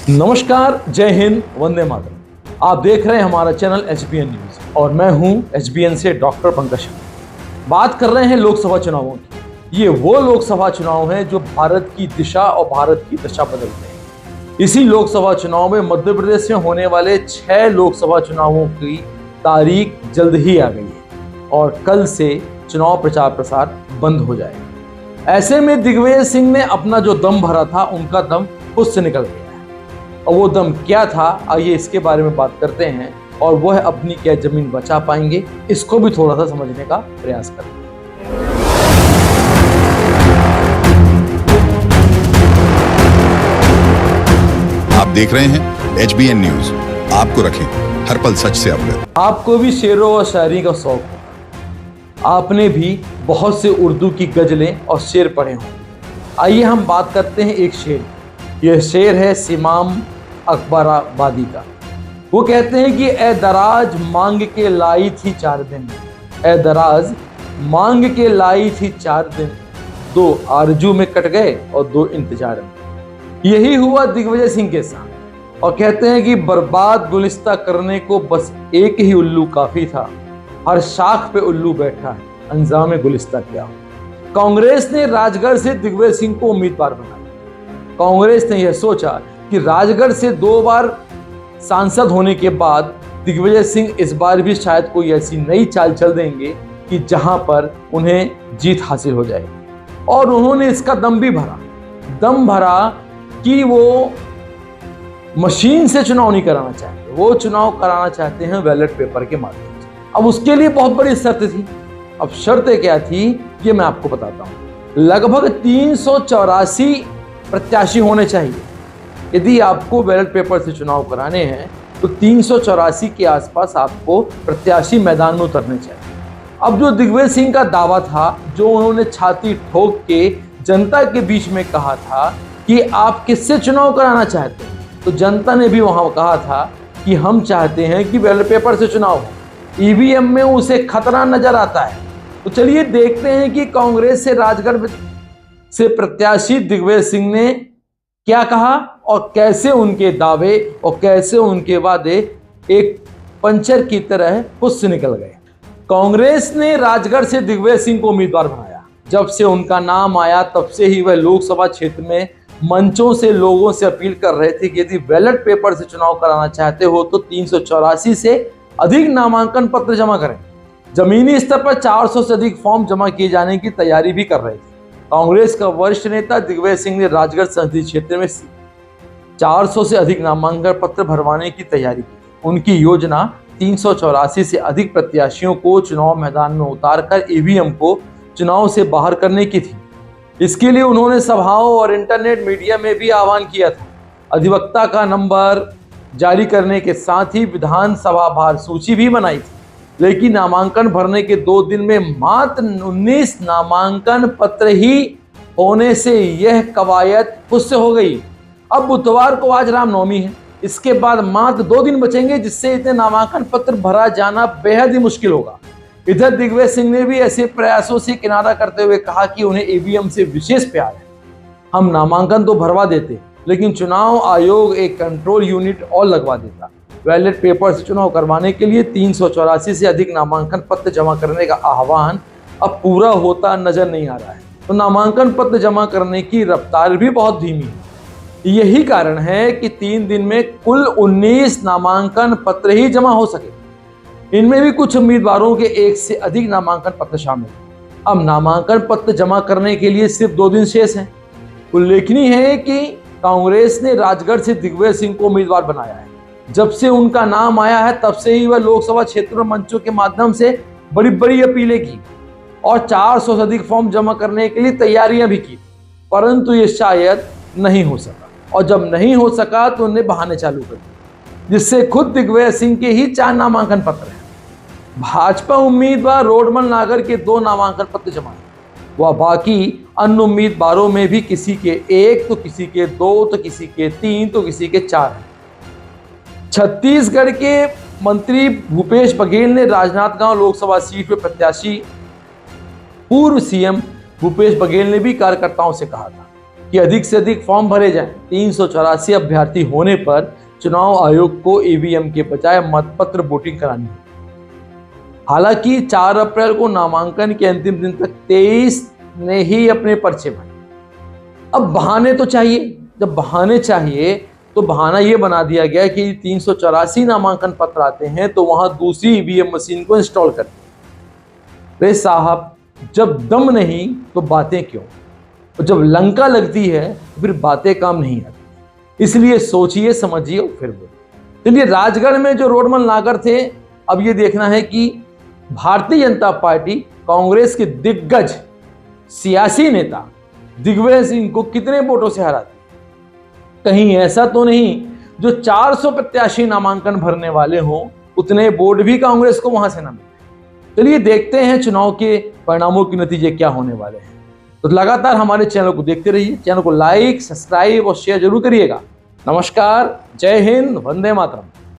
नमस्कार, जय हिंद, वंदे मातरम। आप देख रहे हैं हमारा चैनल HBN न्यूज और मैं हूं HBN से डॉक्टर पंकज शर्मा। बात कर रहे हैं लोकसभा चुनावों की। ये वो लोकसभा चुनाव हैं जो भारत की दिशा और भारत की दशा बदलते हैं। इसी लोकसभा चुनाव में मध्य प्रदेश में होने वाले 6 लोकसभा चुनावों की तारीख जल्द ही आ गई है और कल से चुनाव प्रचार प्रसार बंद हो जाएगा। ऐसे में दिग्विजय सिंह ने अपना जो दम भरा था, उनका दम खुद से निकल गया है। और वो दम क्या था, आइए इसके बारे में बात करते हैं और वह अपनी क्या जमीन बचा पाएंगे, इसको भी थोड़ा सा समझने का प्रयास करते हैं। आप देख रहे हैं HBN न्यूज, आपको रखें हर पल सच से अवगत। आपको भी शेरों और शायरी का शौक हो, आपने भी बहुत से उर्दू की गजलें और शेर पढ़े हों। आइए हम बात करते हैं एक शेर। यह शेर है इमाम अकबराबादी का। वो कहते हैं कि ए दराज मांग के लाई थी 4 दिन, ए दराज मांग के लाई थी 4 दिन, 2 आरजू में कट गए और 2 इंतजार में। यही हुआ दिग्विजय सिंह के साथ। और कहते हैं कि बर्बाद गुलिस्ता करने को बस एक ही उल्लू काफी था, हर शाख पे उल्लू बैठा है, अंजाम गुलिस्ता क्या हो। कांग्रेस ने राजगढ़ से दिग्विजय सिंह को उम्मीदवार बनाया। कांग्रेस ने यह सोचा कि राजगढ़ से 2 बार सांसद होने के बाद दिग्विजय सिंह इस बार भी शायद कोई ऐसी नई चाल चल देंगे कि जहां पर उन्हें जीत हासिल हो जाएगी। और उन्होंने इसका दम भी भरा कि वो मशीन से चुनाव नहीं कराना चाहते, वो चुनाव कराना चाहते हैं बैलेट पेपर के माध्यम से। अब उसके लिए बहुत बड़ी शर्त थी। अब शर्तें क्या थी, ये मैं आपको बताता हूं। लगभग 384 प्रत्याशी होने चाहिए। यदि आपको बैलेट पेपर से चुनाव कराने हैं तो 384 के आसपास आपको प्रत्याशी मैदान में उतरने चाहिए। अब जो दिग्विजय सिंह का दावा था, जो उन्होंने छाती ठोक के जनता के बीच में कहा था कि आप किससे चुनाव कराना चाहते हैं, तो जनता ने भी वहां कहा था कि हम चाहते हैं कि बैलेट पेपर से चुनाव हो। EVM में उसे खतरा नजर आता है। तो चलिए देखते हैं कि कांग्रेस से राजगढ़ से प्रत्याशी दिग्विजय सिंह ने क्या कहा और कैसे उनके दावे और कैसे उनके वादे एक पंचर की तरह खुद से निकल गए। कांग्रेस ने राजगढ़ से दिग्विजय सिंह को उम्मीदवार बनाया। जब से उनका नाम आया तब से ही वह लोकसभा क्षेत्र में मंचों से लोगों से अपील कर रहे थे कि यदि बैलेट पेपर से चुनाव कराना चाहते हो तो 384 से अधिक नामांकन पत्र जमा करें। जमीनी स्तर पर 400 से अधिक फॉर्म जमा किए जाने की तैयारी भी कर रहे थे। कांग्रेस का वरिष्ठ नेता दिग्विजय सिंह ने राजगढ़ संसदीय क्षेत्र में 400 से अधिक नामांकन पत्र भरवाने की तैयारी की। उनकी योजना 384 से अधिक प्रत्याशियों को चुनाव मैदान में उतारकर EVM को चुनाव से बाहर करने की थी। इसके लिए उन्होंने सभाओं और इंटरनेट मीडिया में भी आह्वान किया था। अधिवक्ता का नंबर जारी करने के साथ ही विधानसभा बाहर सूची भी बनाई थी। लेकिन नामांकन भरने के 2 दिन में मात्र 19 नामांकन पत्र ही होने से यह कवायद खुद से हो गई। अब बुधवार को आज रामनवमी है, इसके बाद मात्र 2 दिन बचेंगे, जिससे इतने नामांकन पत्र भरा जाना बेहद ही मुश्किल होगा। इधर दिग्विजय सिंह ने भी ऐसे प्रयासों से किनारा करते हुए कहा कि उन्हें EVM से विशेष प्यार है। हम नामांकन तो भरवा देते, लेकिन चुनाव आयोग एक कंट्रोल यूनिट और लगवा देता। बैलेट पेपर से चुनाव करवाने के लिए 384 से अधिक नामांकन पत्र जमा करने का आह्वान अब पूरा होता नजर नहीं आ रहा है। तो नामांकन पत्र जमा करने की रफ्तार भी बहुत धीमी है। यही कारण है कि 3 दिन में कुल 19 नामांकन पत्र ही जमा हो सके। इनमें भी कुछ उम्मीदवारों के 1 से अधिक नामांकन पत्र शामिल हैं। अब नामांकन पत्र जमा करने के लिए सिर्फ 2 दिन शेष हैं। उल्लेखनीय है कि कांग्रेस ने राजगढ़ से दिग्विजय सिंह को उम्मीदवार बनाया है। जब से उनका नाम आया है तब से ही वह लोकसभा क्षेत्र में मंचों के माध्यम से बड़ी बड़ी अपीलें की और 400 से अधिक फॉर्म जमा करने के लिए तैयारियां भी की, परंतु ये शायद नहीं हो सका। और जब नहीं हो सका तो उन्हें बहाने चालू कर दिए, जिससे खुद दिग्विजय सिंह के ही 4 नामांकन पत्र हैं। भाजपा उम्मीदवार रोडमल नागर के 2 नामांकन पत्र जमा हैं। वह बाकी अन्य उम्मीदवारों में भी किसी के 1 तो किसी के 2 तो किसी के 3 तो किसी के 4 हैं। छत्तीसगढ़ के मंत्री भूपेश बघेल ने राजनांदगांव लोकसभा सीट पर प्रत्याशी पूर्व CM भूपेश बघेल ने भी कार्यकर्ताओं से कहा था कि अधिक से अधिक फॉर्म भरे जाएं। 384 अभ्यर्थी होने पर चुनाव आयोग को ईवीएम के बजाय मतपत्र वोटिंग करानी है। हालांकि 4 अप्रैल को नामांकन के अंतिम दिन तक 23 ने ही अपने पर्चे भरे। अब बहाने तो चाहिए, जब बहाने चाहिए तो बहाना यह बना दिया गया कि 384 नामांकन पत्र आते हैं तो वहां दूसरी ईवीएम मशीन को इंस्टॉल कर दिया। रे साहब, जब दम नहीं तो बातें क्यों, और जब लंका लगती है तो फिर बातें काम नहीं आती। इसलिए सोचिए, समझिए और फिर बोलिए। चलिए, राजगढ़ में जो रोडमल नागर थे, अब ये देखना है कि भारतीय जनता पार्टी कांग्रेस के दिग्गज सियासी नेता दिग्विजय सिंह को कितने वोटों से हराती। कहीं ऐसा तो नहीं जो 400 प्रत्याशी नामांकन भरने वाले हों उतने वोट भी कांग्रेस को वहां से न मिले। चलिए देखते हैं चुनाव के परिणामों के नतीजे क्या होने वाले हैं। तो लगातार हमारे चैनल को देखते रहिए, चैनल को लाइक, सब्सक्राइब और शेयर जरूर करिएगा। नमस्कार, जय हिंद, वंदे मातरम।